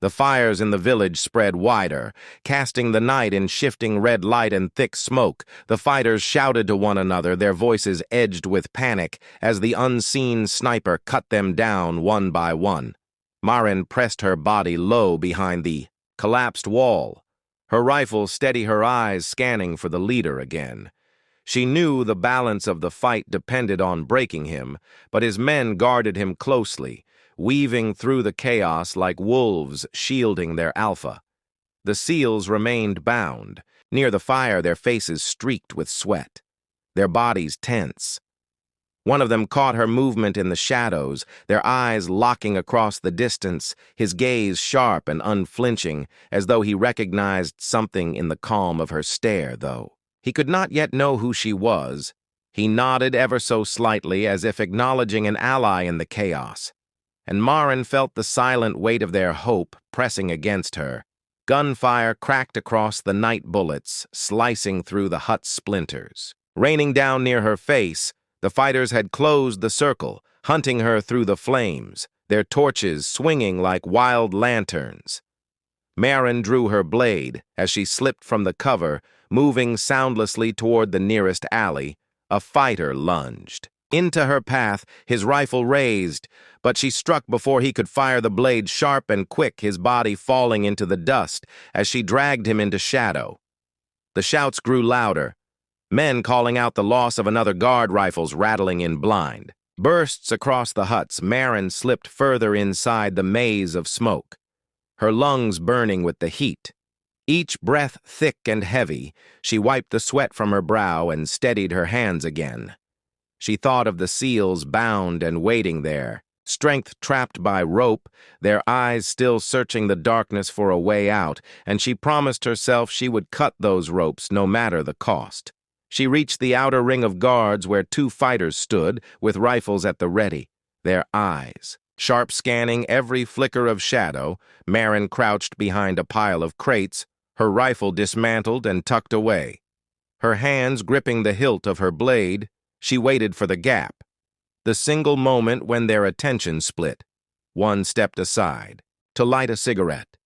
The fires in the village spread wider, casting the night in shifting red light and thick smoke. The fighters shouted to one another, their voices edged with panic, as the unseen sniper cut them down one by one. Maren pressed her body low behind the collapsed wall, her rifle steady, her eyes scanning for the leader again. She knew the balance of the fight depended on breaking him, but his men guarded him closely, weaving through the chaos like wolves shielding their alpha. The SEALs remained bound. Near the fire, their faces streaked with sweat, their bodies tense. One of them caught her movement in the shadows, their eyes locking across the distance, his gaze sharp and unflinching, as though he recognized something in the calm of her stare, though he could not yet know who she was. He nodded ever so slightly, as if acknowledging an ally in the chaos. And Maren felt the silent weight of their hope pressing against her. Gunfire cracked across the night bullets, slicing through the hut splinters. Raining down near her face, the fighters had closed the circle, hunting her through the flames, their torches swinging like wild lanterns. Maren drew her blade as she slipped from the cover, moving soundlessly toward the nearest alley. A fighter lunged into her path, his rifle raised, but she struck before he could fire, the blade sharp and quick, his body falling into the dust as she dragged him into shadow. The shouts grew louder, men calling out the loss of another guard, rifles rattling in blind. Bursts across the huts, Maren slipped further inside the maze of smoke, her lungs burning with the heat. Each breath thick and heavy, she wiped the sweat from her brow and steadied her hands again. She thought of the SEALs bound and waiting there, strength trapped by rope, their eyes still searching the darkness for a way out, and she promised herself she would cut those ropes no matter the cost. She reached the outer ring of guards where two fighters stood, with rifles at the ready, their eyes sharp scanning every flicker of shadow. Maren crouched behind a pile of crates, her rifle dismantled and tucked away. Her hands gripping the hilt of her blade, she waited for the gap, the single moment when their attention split. One stepped aside to light a cigarette,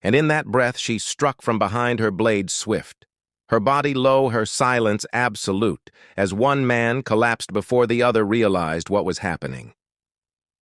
and in that breath she struck from behind, her blade swift, her body low, her silence absolute, as one man collapsed before the other realized what was happening.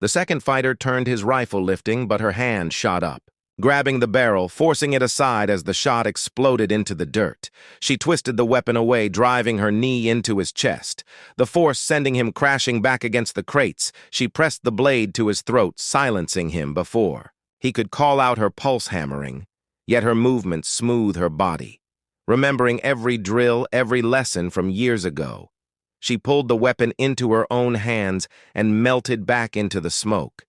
The second fighter turned, his rifle lifting, but her hand shot up, grabbing the barrel, forcing it aside as the shot exploded into the dirt. She twisted the weapon away, driving her knee into his chest, the force sending him crashing back against the crates. She pressed the blade to his throat, silencing him before he could call out, her pulse hammering, yet her movements smooth her body. Remembering every drill, every lesson from years ago, she pulled the weapon into her own hands and melted back into the smoke.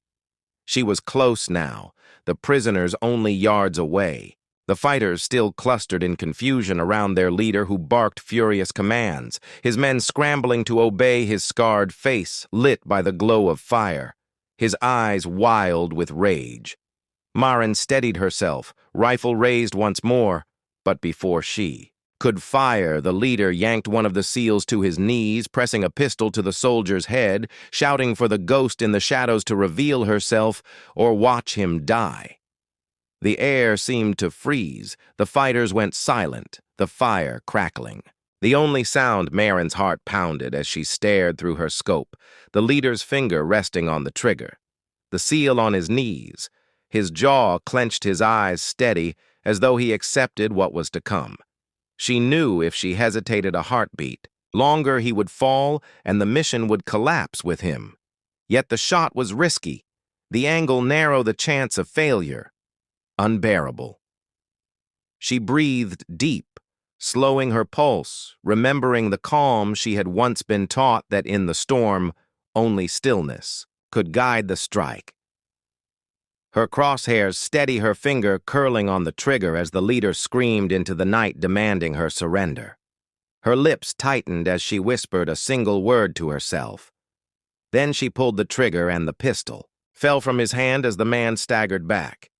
She was close now, the prisoners only yards away, the fighters still clustered in confusion around their leader, who barked furious commands, his men scrambling to obey, his scarred face lit by the glow of fire, his eyes wild with rage. Maren steadied herself, rifle raised once more, but before she could fire, the leader yanked one of the SEALs to his knees, pressing a pistol to the soldier's head, shouting for the ghost in the shadows to reveal herself or watch him die. The air seemed to freeze. The fighters went silent, the fire crackling. The only sound, Maren's heart pounded as she stared through her scope, the leader's finger resting on the trigger. The SEAL on his knees, his jaw clenched, his eyes steady, as though he accepted what was to come. She knew if she hesitated a heartbeat longer, he would fall and the mission would collapse with him. Yet the shot was risky, the angle narrow, the chance of failure unbearable. She breathed deep, slowing her pulse, remembering the calm she had once been taught, that in the storm only stillness could guide the strike. Her crosshairs steady, her finger curling on the trigger as the leader screamed into the night, demanding her surrender. Her lips tightened as she whispered a single word to herself. Then she pulled the trigger, and the pistol fell from his hand as the man staggered back.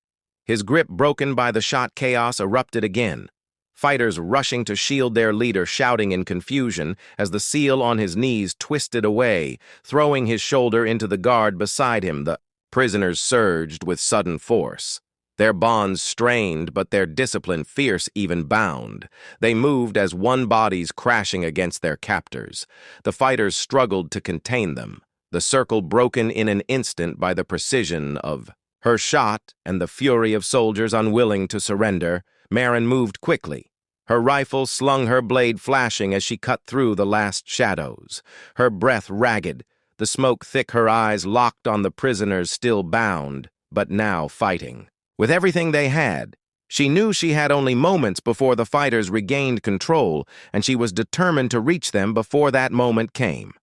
His grip broken by the shot, chaos erupted again. Fighters rushing to shield their leader, shouting in confusion as the SEAL on his knees twisted away, throwing his shoulder into the guard beside him. The prisoners surged with sudden force. Their bonds strained, but their discipline fierce even bound. They moved as one bodies crashing against their captors. The fighters struggled to contain them, the circle broken in an instant by the precision of her shot and the fury of soldiers unwilling to surrender. Marin moved quickly. Her rifle slung her blade flashing as she cut through the last shadows. Her breath ragged, the smoke thick, her eyes locked on the prisoners still bound, but now fighting. With everything they had, she knew she had only moments before the fighters regained control, and she was determined to reach them before that moment came.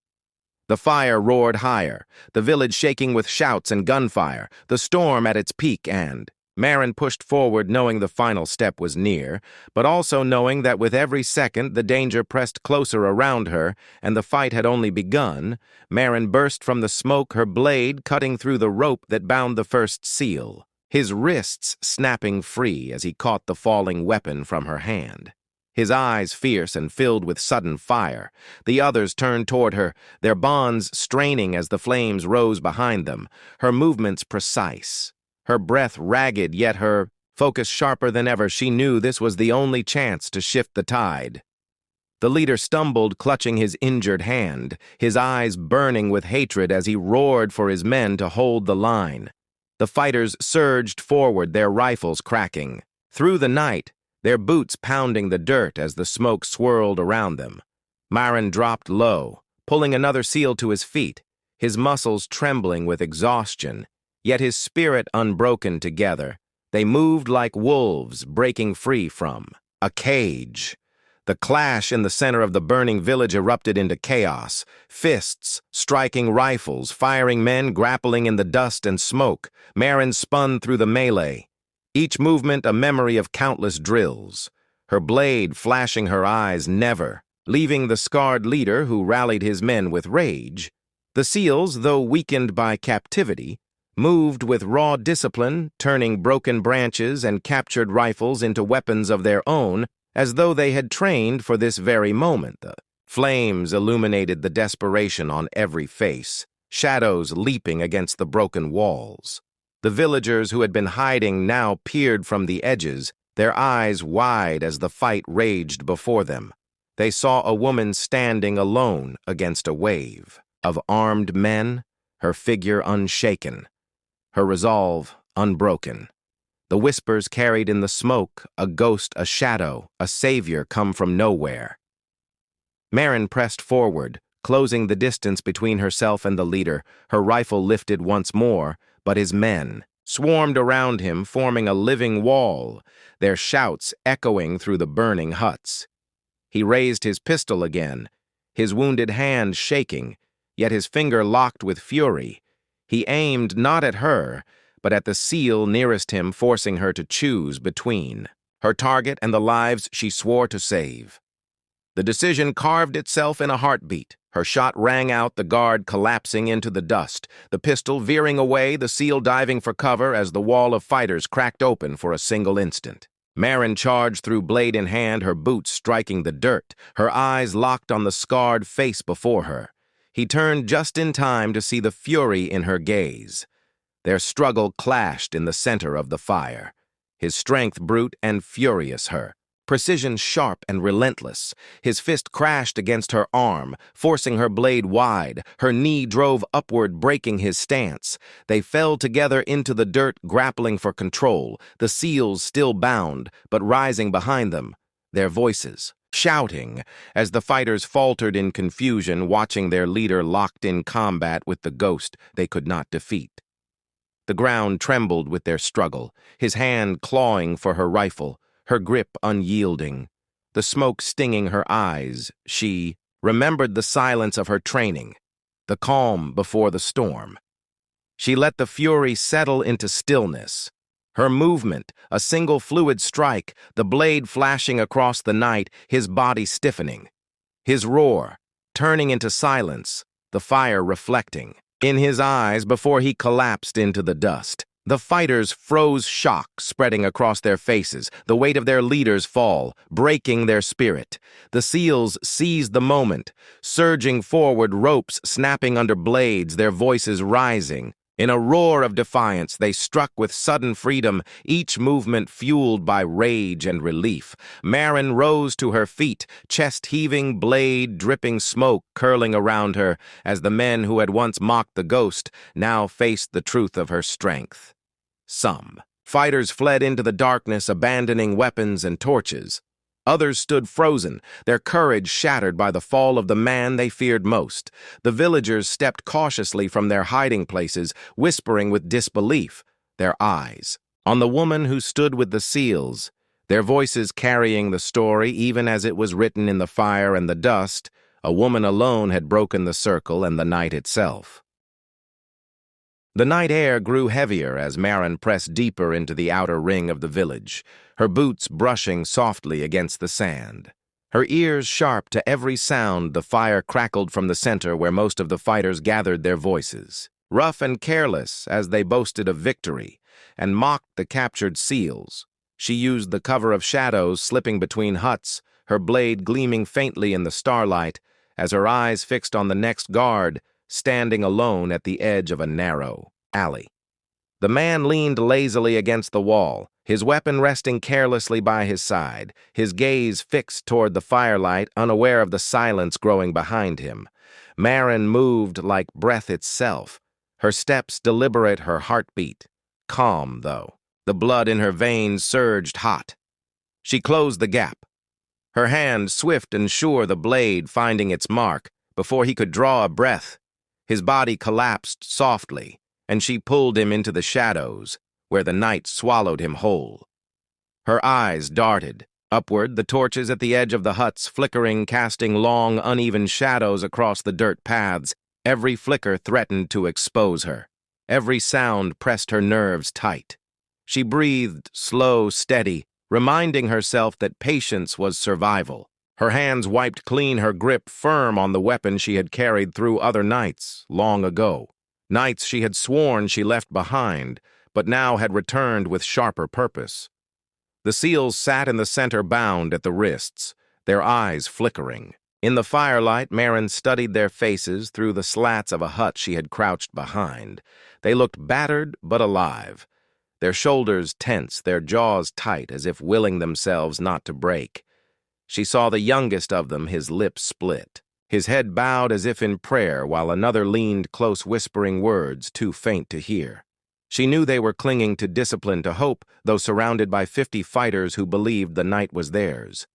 The fire roared higher, the village shaking with shouts and gunfire, the storm at its peak, and Marin pushed forward knowing the final step was near, but also knowing that with every second the danger pressed closer around her and the fight had only begun. Marin burst from the smoke, her blade cutting through the rope that bound the first seal, his wrists snapping free as he caught the falling weapon from her hand. His eyes fierce and filled with sudden fire. The others turned toward her, their bonds straining as the flames rose behind them, her movements precise. Her breath ragged, yet her focus sharper than ever. She knew this was the only chance to shift the tide. The leader stumbled, clutching his injured hand, his eyes burning with hatred as he roared for his men to hold the line. The fighters surged forward, their rifles cracking. Through the night, their boots pounding the dirt as the smoke swirled around them. Marin dropped low, pulling another seal to his feet, his muscles trembling with exhaustion, yet his spirit unbroken together. They moved like wolves breaking free from a cage. The clash in the center of the burning village erupted into chaos, fists striking rifles, firing men grappling in the dust and smoke. Marin spun through the melee, each movement a memory of countless drills, her blade flashing her eyes never, leaving the scarred leader who rallied his men with rage. The seals, though weakened by captivity, moved with raw discipline, turning broken branches and captured rifles into weapons of their own, as though they had trained for this very moment. The flames illuminated the desperation on every face, shadows leaping against the broken walls. The villagers who had been hiding now peered from the edges, their eyes wide as the fight raged before them. They saw a woman standing alone against a wave of armed men, her figure unshaken, her resolve unbroken. The whispers carried in the smoke, a ghost, a shadow, a savior come from nowhere. Marin pressed forward, closing the distance between herself and the leader, her rifle lifted once more, but his men swarmed around him, forming a living wall, their shouts echoing through the burning huts. He raised his pistol again, his wounded hand shaking, yet his finger locked with fury. He aimed not at her, but at the seal nearest him, forcing her to choose between her target and the lives she swore to save. The decision carved itself in a heartbeat. Her shot rang out, the guard collapsing into the dust, the pistol veering away, the seal diving for cover as the wall of fighters cracked open for a single instant. Marin charged through, blade in hand, her boots striking the dirt, her eyes locked on the scarred face before her. He turned just in time to see the fury in her gaze. Their struggle clashed in the center of the fire, his strength brute and furious, her precision sharp and relentless. His fist crashed against her arm, forcing her blade wide. Her knee drove upward, breaking his stance. They fell together into the dirt, grappling for control, the seals still bound, but rising behind them, their voices shouting as the fighters faltered in confusion, watching their leader locked in combat with the ghost they could not defeat. The ground trembled with their struggle, his hand clawing for her rifle, her grip unyielding, the smoke stinging her eyes. She remembered the silence of her training, the calm before the storm. She let the fury settle into stillness. Her movement, a single fluid strike, the blade flashing across the night, his body stiffening. His roar, turning into silence, the fire reflecting in his eyes before he collapsed into the dust. The fighters froze, shock spreading across their faces, the weight of their leader's fall, breaking their spirit. The seals seized the moment, surging forward, ropes snapping under blades, their voices rising. In a roar of defiance, they struck with sudden freedom, each movement fueled by rage and relief. Marin rose to her feet, chest heaving, blade dripping smoke curling around her, as the men who had once mocked the ghost now faced the truth of her strength. Some fighters fled into the darkness, abandoning weapons and torches. Others stood frozen, their courage shattered by the fall of the man they feared most. The villagers stepped cautiously from their hiding places, whispering with disbelief, their eyes on the woman who stood with the seals, their voices carrying the story even as it was written in the fire and the dust. A woman alone had broken the circle and the night itself. The night air grew heavier as Marin pressed deeper into the outer ring of the village, her boots brushing softly against the sand. Her ears sharp to every sound, the fire crackled from the center where most of the fighters gathered their voices. Rough and careless as they boasted of victory, and mocked the captured seals. She used the cover of shadows slipping between huts, her blade gleaming faintly in the starlight, as her eyes fixed on the next guard, standing alone at the edge of a narrow alley. The man leaned lazily against the wall, his weapon resting carelessly by his side, his gaze fixed toward the firelight, unaware of the silence growing behind him. Marin moved like breath itself, her steps deliberate, her heartbeat calm, though. The blood in her veins surged hot. She closed the gap, her hand swift and sure, the blade finding its mark. Before he could draw a breath, his body collapsed softly, and she pulled him into the shadows, where the night swallowed him whole. Her eyes darted upward, the torches at the edge of the huts flickering, casting long, uneven shadows across the dirt paths. Every flicker threatened to expose her. Every sound pressed her nerves tight. She breathed slow, steady, reminding herself that patience was survival. Her hands wiped clean, her grip firm on the weapon she had carried through other nights, long ago. Nights she had sworn she left behind, but now had returned with sharper purpose. The seals sat in the center, bound at the wrists, their eyes flickering. In the firelight, Marin studied their faces through the slats of a hut she had crouched behind. They looked battered but alive, their shoulders tense, their jaws tight as if willing themselves not to break. She saw the youngest of them, his lips split, his head bowed as if in prayer, while another leaned close, whispering words too faint to hear. She knew they were clinging to discipline, to hope, though surrounded by 50 fighters who believed the night was theirs.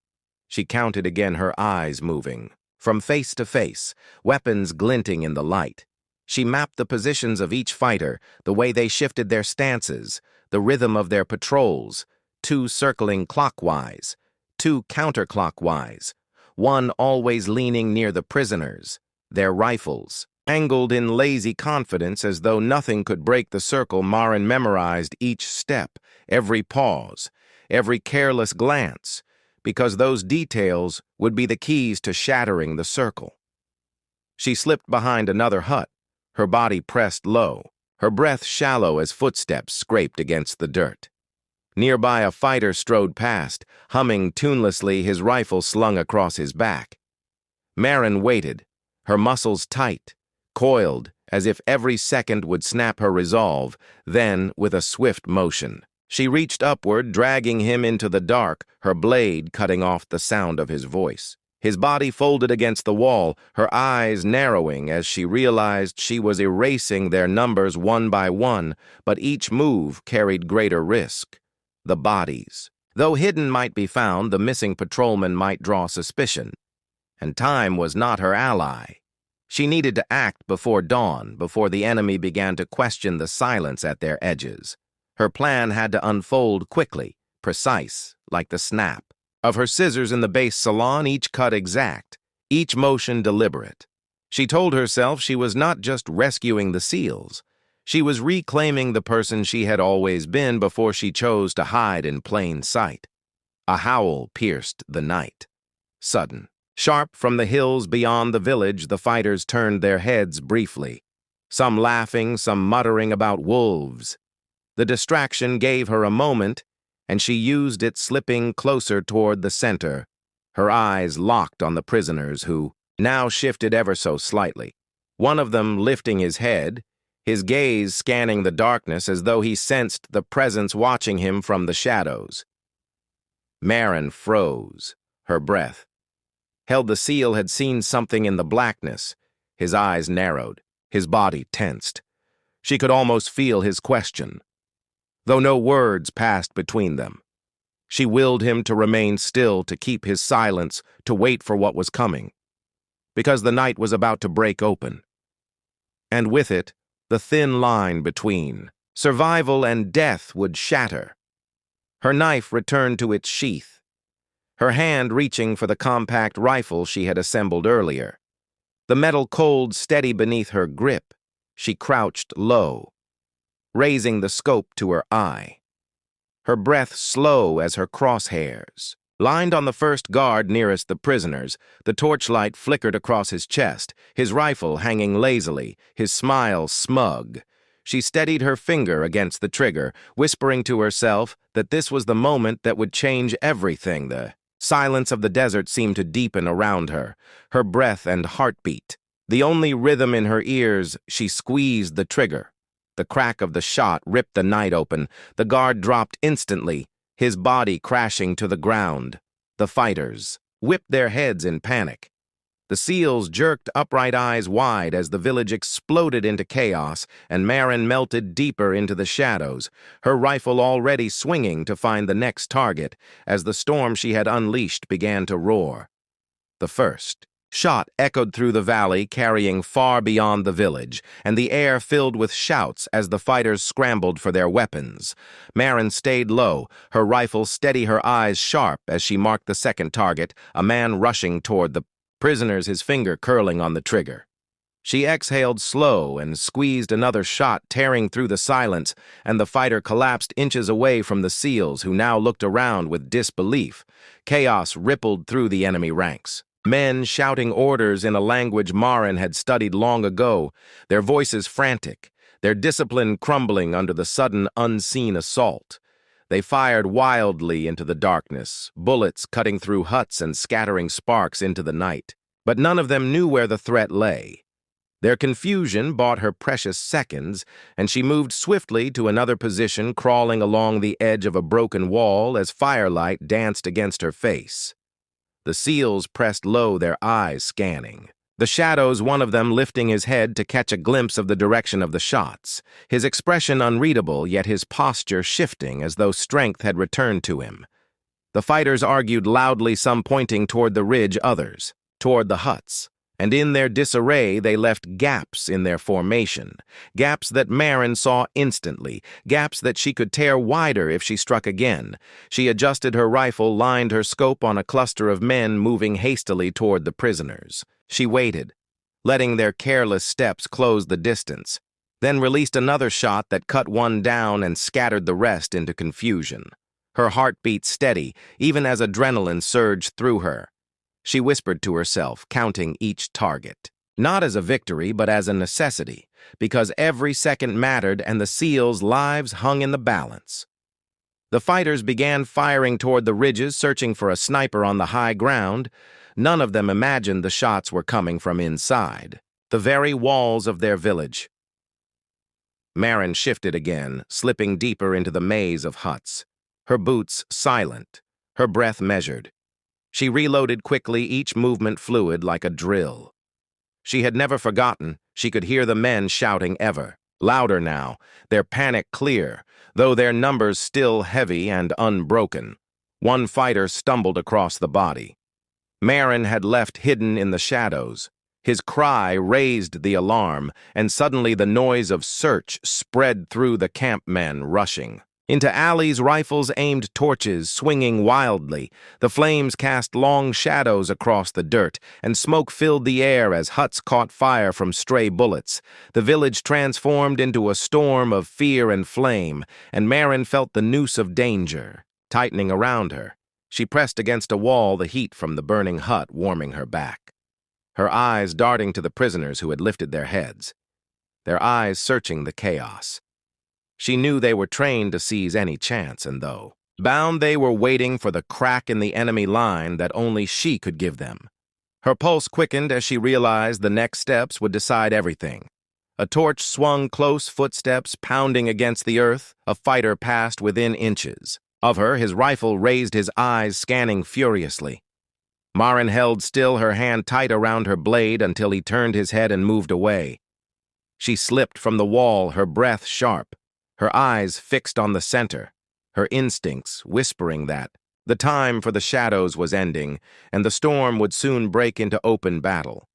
She counted again, her eyes moving, from face to face, weapons glinting in the light. She mapped the positions of each fighter, the way they shifted their stances, the rhythm of their patrols, 2 circling clockwise, 2 counterclockwise, one always leaning near the prisoners, their rifles angled in lazy confidence as though nothing could break the circle. Marin memorized each step, every pause, every careless glance, because those details would be the keys to shattering the circle. She slipped behind another hut, her body pressed low, her breath shallow as footsteps scraped against the dirt. Nearby, a fighter strode past, humming tunelessly, his rifle slung across his back. Marin waited, her muscles tight, coiled, as if every second would snap her resolve. Then, with a swift motion, she reached upward, dragging him into the dark, her blade cutting off the sound of his voice. His body folded against the wall, her eyes narrowing as she realized she was erasing their numbers one by one, but each move carried greater risk. The bodies. Though hidden might be found, the missing patrolman might draw suspicion. And time was not her ally. She needed to act before dawn, before the enemy began to question the silence at their edges. Her plan had to unfold quickly, precise, like the snap of her scissors in the base salon, each cut exact, each motion deliberate. She told herself she was not just rescuing the seals. She was reclaiming the person she had always been before she chose to hide in plain sight. A howl pierced the night. Sudden, sharp from the hills beyond the village, the fighters turned their heads briefly, some laughing, some muttering about wolves. The distraction gave her a moment, and she used it, slipping closer toward the center, her eyes locked on the prisoners who now shifted ever so slightly. One of them lifting his head, his gaze scanning the darkness as though he sensed the presence watching him from the shadows. Marin froze, her breath. Held the seal had seen something in the blackness. His eyes narrowed, his body tensed. She could almost feel his question, though no words passed between them. She willed him to remain still, to keep his silence, to wait for what was coming, because the night was about to break open. And with it, the thin line between survival and death would shatter. Her knife returned to its sheath, her hand reaching for the compact rifle she had assembled earlier. The metal cold steady beneath her grip, she crouched low, raising the scope to her eye. Her breath slow as her crosshairs. Lined on the first guard nearest the prisoners, the torchlight flickered across his chest, his rifle hanging lazily, his smile smug. She steadied her finger against the trigger, whispering to herself that this was the moment that would change everything. The silence of the desert seemed to deepen around her, her breath and heartbeat. The only rhythm in her ears, she squeezed the trigger. The crack of the shot ripped the night open. The guard dropped instantly, his body crashing to the ground. The fighters whipped their heads in panic. The seals jerked upright eyes wide as the village exploded into chaos, and Marin melted deeper into the shadows, her rifle already swinging to find the next target as the storm she had unleashed began to roar. The first shot echoed through the valley, carrying far beyond the village, and the air filled with shouts as the fighters scrambled for their weapons. Marin stayed low, her rifle steady, her eyes sharp as she marked the second target, a man rushing toward the prisoners, his finger curling on the trigger. She exhaled slow and squeezed another shot, tearing through the silence, and the fighter collapsed inches away from the seals, who now looked around with disbelief. Chaos rippled through the enemy ranks. Men shouting orders in a language Marin had studied long ago, their voices frantic, their discipline crumbling under the sudden unseen assault. They fired wildly into the darkness, bullets cutting through huts and scattering sparks into the night. But none of them knew where the threat lay. Their confusion bought her precious seconds, and she moved swiftly to another position, crawling along the edge of a broken wall as firelight danced against her face. The seals pressed low, their eyes scanning. The shadows, one of them lifting his head to catch a glimpse of the direction of the shots, his expression unreadable, yet his posture shifting as though strength had returned to him. The fighters argued loudly, some pointing toward the ridge, others toward the huts. And in their disarray they left gaps in their formation, gaps that Marin saw instantly, gaps that she could tear wider if she struck again. She adjusted her rifle, lined her scope on a cluster of men moving hastily toward the prisoners. She waited, letting their careless steps close the distance, then released another shot that cut one down and scattered the rest into confusion. Her heartbeat steady, even as adrenaline surged through her. She whispered to herself, counting each target. Not as a victory, but as a necessity, because every second mattered and the seals' lives hung in the balance. The fighters began firing toward the ridges, searching for a sniper on the high ground. None of them imagined the shots were coming from inside, the very walls of their village. Marin shifted again, slipping deeper into the maze of huts, her boots silent, her breath measured. She reloaded quickly, each movement fluid like a drill. She had never forgotten. She could hear the men shouting ever, louder now, their panic clear, though their numbers still heavy and unbroken. One fighter stumbled across the body. Marin had left hidden in the shadows. His cry raised the alarm, and suddenly the noise of search spread through the campmen rushing. Into alleys, rifles aimed torches, swinging wildly. The flames cast long shadows across the dirt, and smoke filled the air as huts caught fire from stray bullets. The village transformed into a storm of fear and flame, and Marin felt the noose of danger tightening around her. She pressed against a wall, the heat from the burning hut warming her back. Her eyes darting to the prisoners who had lifted their heads, their eyes searching the chaos. She knew they were trained to seize any chance, and though bound, they were waiting for the crack in the enemy line that only she could give them. Her pulse quickened as she realized the next steps would decide everything. A torch swung close, footsteps pounding against the earth. A fighter passed within inches of her, his rifle raised, his eyes scanning furiously. Maren held still, her hand tight around her blade until he turned his head and moved away. She slipped from the wall, her breath sharp, her eyes fixed on the center, her instincts whispering that the time for the shadows was ending and the storm would soon break into open battle.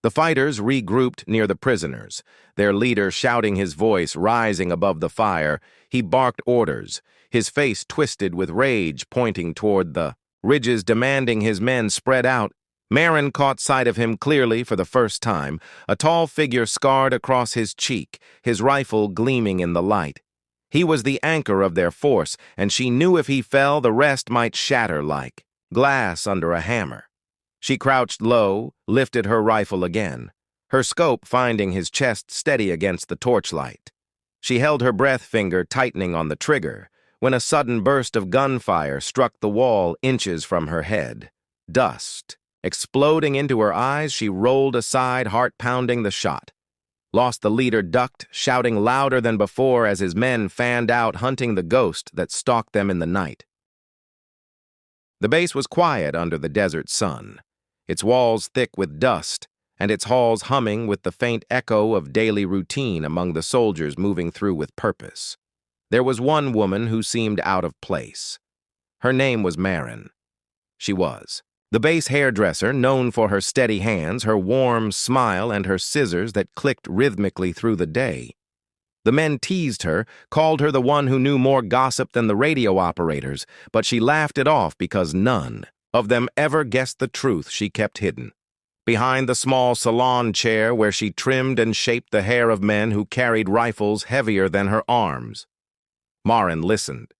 The fighters regrouped near the prisoners, their leader shouting, his voice rising above the fire. He barked orders, his face twisted with rage, pointing toward the ridges, demanding his men spread out. Maren caught sight of him clearly for the first time, a tall figure scarred across his cheek, his rifle gleaming in the light. He was the anchor of their force, and she knew if he fell, the rest might shatter like glass under a hammer. She crouched low, lifted her rifle again, her scope finding his chest steady against the torchlight. She held her breath, finger tightening on the trigger, when a sudden burst of gunfire struck the wall inches from her head. Dust exploding into her eyes, she rolled aside, heart pounding the shot. Lost the leader, ducked, shouting louder than before as his men fanned out, hunting the ghost that stalked them in the night. The base was quiet under the desert sun, its walls thick with dust, and its halls humming with the faint echo of daily routine among the soldiers moving through with purpose. There was one woman who seemed out of place. Her name was Maren. She was the base hairdresser, known for her steady hands, her warm smile, and her scissors that clicked rhythmically through the day. The men teased her, called her the one who knew more gossip than the radio operators, but she laughed it off because none of them ever guessed the truth she kept hidden. Behind the small salon chair where she trimmed and shaped the hair of men who carried rifles heavier than her arms, Maren listened.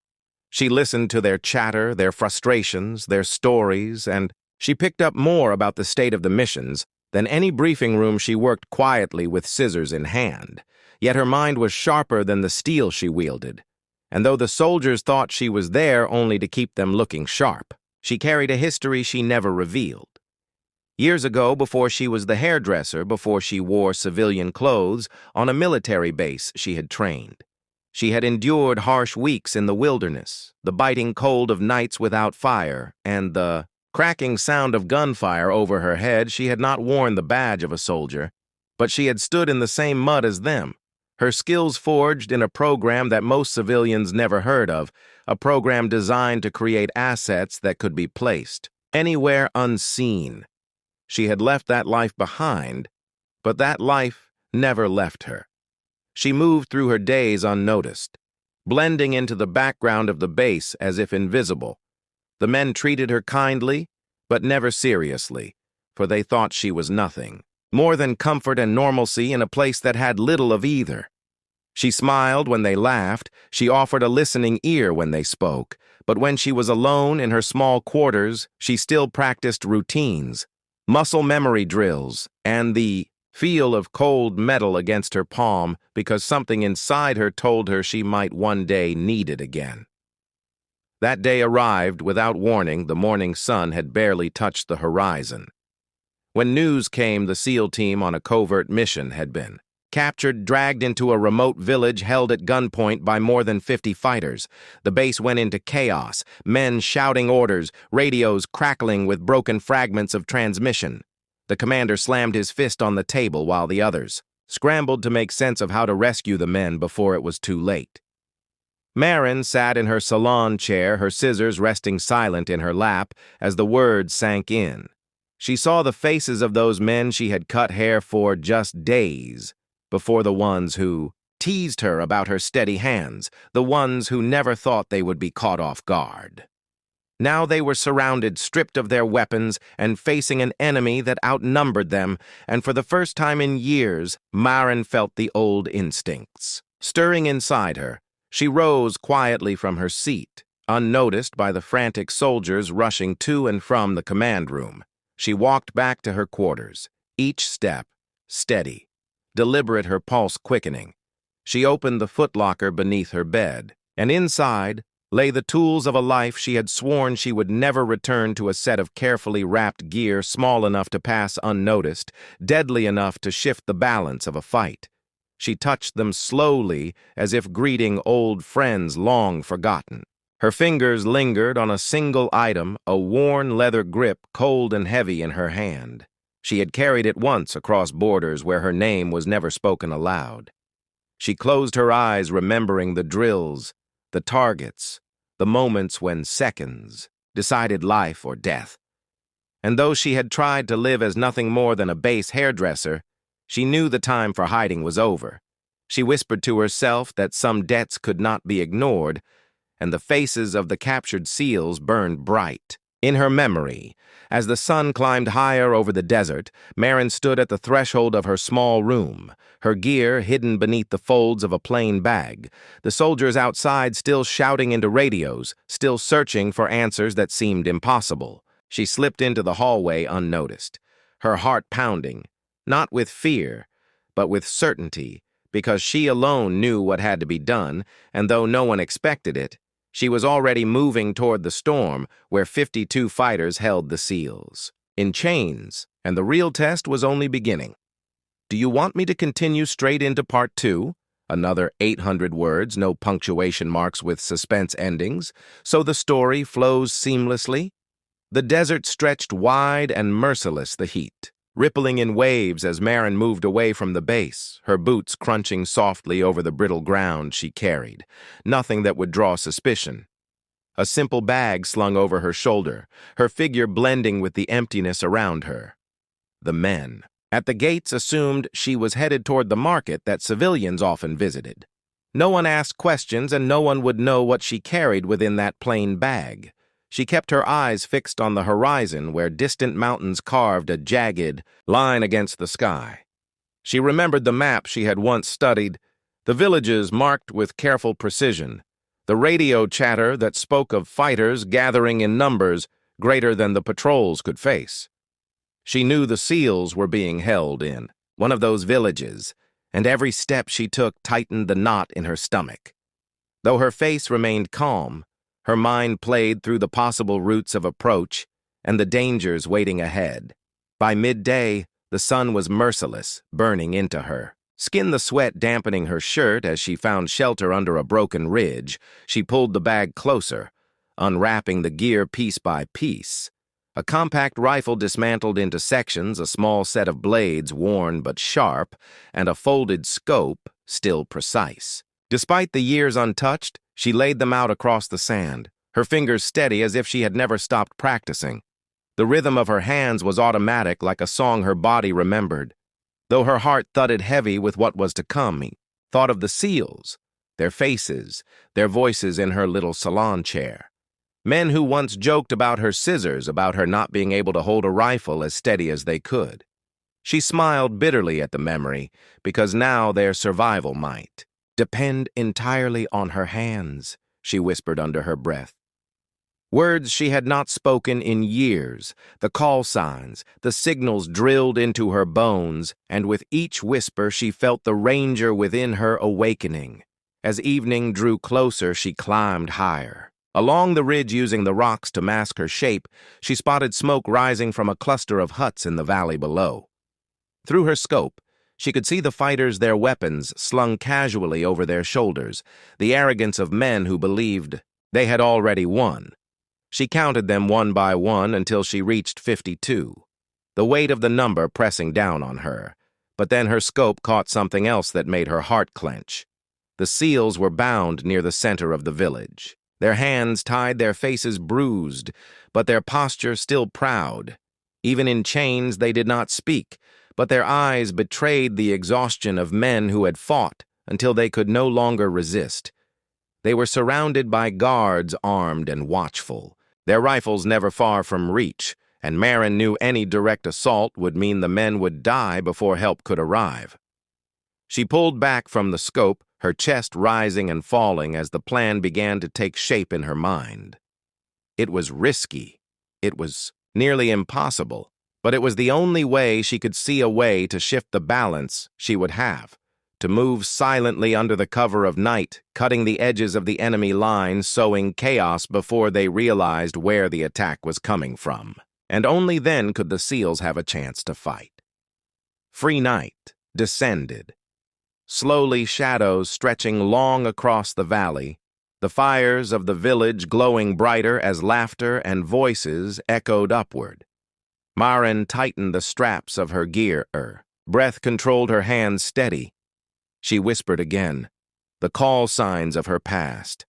She listened to their chatter, their frustrations, their stories, and she picked up more about the state of the missions than any briefing room she worked quietly with scissors in hand. Yet her mind was sharper than the steel she wielded, and though the soldiers thought she was there only to keep them looking sharp, she carried a history she never revealed. Years ago, before she was the hairdresser, before she wore civilian clothes, on a military base she had trained. She had endured harsh weeks in the wilderness, the biting cold of nights without fire, and the cracking sound of gunfire over her head. She had not worn the badge of a soldier, but she had stood in the same mud as them, her skills forged in a program that most civilians never heard of, a program designed to create assets that could be placed anywhere unseen. She had left that life behind, but that life never left her. She moved through her days unnoticed, blending into the background of the base as if invisible. The men treated her kindly, but never seriously, for they thought she was nothing more than comfort and normalcy in a place that had little of either. She smiled when they laughed, she offered a listening ear when they spoke, but when she was alone in her small quarters, she still practiced routines, muscle memory drills, and the feel of cold metal against her palm because something inside her told her she might one day need it again. That day arrived without warning. The morning sun had barely touched the horizon. When news came, the SEAL team on a covert mission had been captured, dragged into a remote village, held at gunpoint by more than 50 fighters. The base went into chaos, men shouting orders, radios crackling with broken fragments of transmission. The commander slammed his fist on the table while the others scrambled to make sense of how to rescue the men before it was too late. Maren sat in her salon chair, her scissors resting silent in her lap as the words sank in. She saw the faces of those men she had cut hair for just days before, the ones who teased her about her steady hands, the ones who never thought they would be caught off guard. Now they were surrounded, stripped of their weapons, and facing an enemy that outnumbered them, and for the first time in years, Maren felt the old instincts stirring inside her. She rose quietly from her seat, unnoticed by the frantic soldiers rushing to and from the command room. She walked back to her quarters, each step steady, deliberate, her pulse quickening. She opened the footlocker beneath her bed, and inside lay the tools of a life she had sworn she would never return to, a set of carefully wrapped gear small enough to pass unnoticed, deadly enough to shift the balance of a fight. She touched them slowly, as if greeting old friends long forgotten. Her fingers lingered on a single item, a worn leather grip cold and heavy in her hand. She had carried it once across borders where her name was never spoken aloud. She closed her eyes, remembering the drills, the targets, the moments when seconds decided life or death. And though she had tried to live as nothing more than a base hairdresser, she knew the time for hiding was over. She whispered to herself that some debts could not be ignored, and the faces of the captured seals burned bright. In her memory, as the sun climbed higher over the desert, Marin stood at the threshold of her small room, her gear hidden beneath the folds of a plain bag, the soldiers outside still shouting into radios, still searching for answers that seemed impossible. She slipped into the hallway unnoticed, her heart pounding, not with fear, but with certainty, because she alone knew what had to be done, and though no one expected it, she was already moving toward the storm where 52 fighters held the seals, in chains, and the real test was only beginning. Do you want me to continue straight into part 2? Another 800 words, no punctuation marks with suspense endings, so the story flows seamlessly? The desert stretched wide and merciless, the heat, rippling in waves as Marin moved away from the base, her boots crunching softly over the brittle ground she carried, nothing that would draw suspicion. A simple bag slung over her shoulder, her figure blending with the emptiness around her. The men at the gates assumed she was headed toward the market that civilians often visited. No one asked questions, and no one would know what she carried within that plain bag. She kept her eyes fixed on the horizon where distant mountains carved a jagged line against the sky. She remembered the map she had once studied, the villages marked with careful precision, the radio chatter that spoke of fighters gathering in numbers greater than the patrols could face. She knew the seals were being held in one of those villages, and every step she took tightened the knot in her stomach. Though her face remained calm, her mind played through the possible routes of approach and the dangers waiting ahead. By midday, the sun was merciless, burning into her. Skin the sweat dampening her shirt as she found shelter under a broken ridge, she pulled the bag closer, unwrapping the gear piece by piece. A compact rifle dismantled into sections, a small set of blades worn but sharp, and a folded scope still precise. Despite the years untouched, she laid them out across the sand, her fingers steady as if she had never stopped practicing. The rhythm of her hands was automatic, like a song her body remembered. Though her heart thudded heavy with what was to come, he thought of the seals, their faces, their voices in her little salon chair. Men who once joked about her scissors, about her not being able to hold a rifle as steady as they could. She smiled bitterly at the memory, because now their survival might depend entirely on her hands, she whispered under her breath. Words she had not spoken in years, the call signs, the signals drilled into her bones, and with each whisper she felt the ranger within her awakening. As evening drew closer, she climbed higher. Along the ridge, using the rocks to mask her shape, she spotted smoke rising from a cluster of huts in the valley below. Through her scope, she could see the fighters, their weapons slung casually over their shoulders, the arrogance of men who believed they had already won. She counted them one by one until she reached 52, the weight of the number pressing down on her. But then her scope caught something else that made her heart clench. The seals were bound near the center of the village, their hands tied, their faces bruised, but their posture still proud. Even in chains they did not speak, but their eyes betrayed the exhaustion of men who had fought until they could no longer resist. They were surrounded by guards armed and watchful, their rifles never far from reach, and Marin knew any direct assault would mean the men would die before help could arrive. She pulled back from the scope, her chest rising and falling as the plan began to take shape in her mind. It was risky. It was nearly impossible. But it was the only way she could see a way to shift the balance she would have, to move silently under the cover of night, cutting the edges of the enemy line, sowing chaos before they realized where the attack was coming from. And only then could the seals have a chance to fight. Free night descended. slowly shadows stretching long across the valley, the fires of the village glowing brighter as laughter and voices echoed upward. Maren tightened the straps of her gear. Breath controlled her hands steady. She whispered again, the call signs of her past.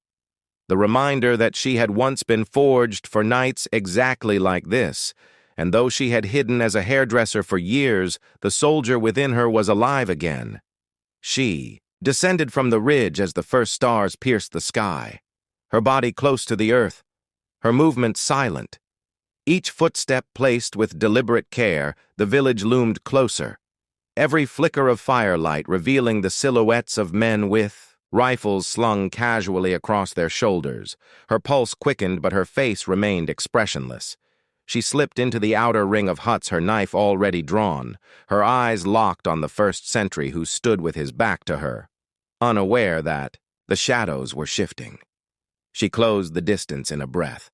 The reminder that she had once been forged for nights exactly like this, and though she had hidden as a hairdresser for years, the soldier within her was alive again. She descended from the ridge as the first stars pierced the sky, her body close to the earth, her movements silent. Each footstep placed with deliberate care, the village loomed closer, every flicker of firelight revealing the silhouettes of men with rifles slung casually across their shoulders. Her pulse quickened, but her face remained expressionless. She slipped into the outer ring of huts, her knife already drawn, her eyes locked on the first sentry who stood with his back to her, unaware that the shadows were shifting. She closed the distance in a breath,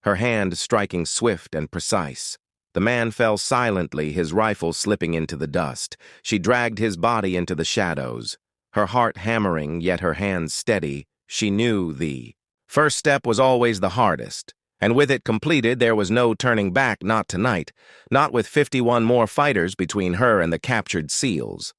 her hand striking swift and precise. The man fell silently, his rifle slipping into the dust. She dragged his body into the shadows, her heart hammering, yet her hands steady. She knew the first step was always the hardest, and with it completed, there was no turning back, not tonight, not with 51 more fighters between her and the captured SEALs.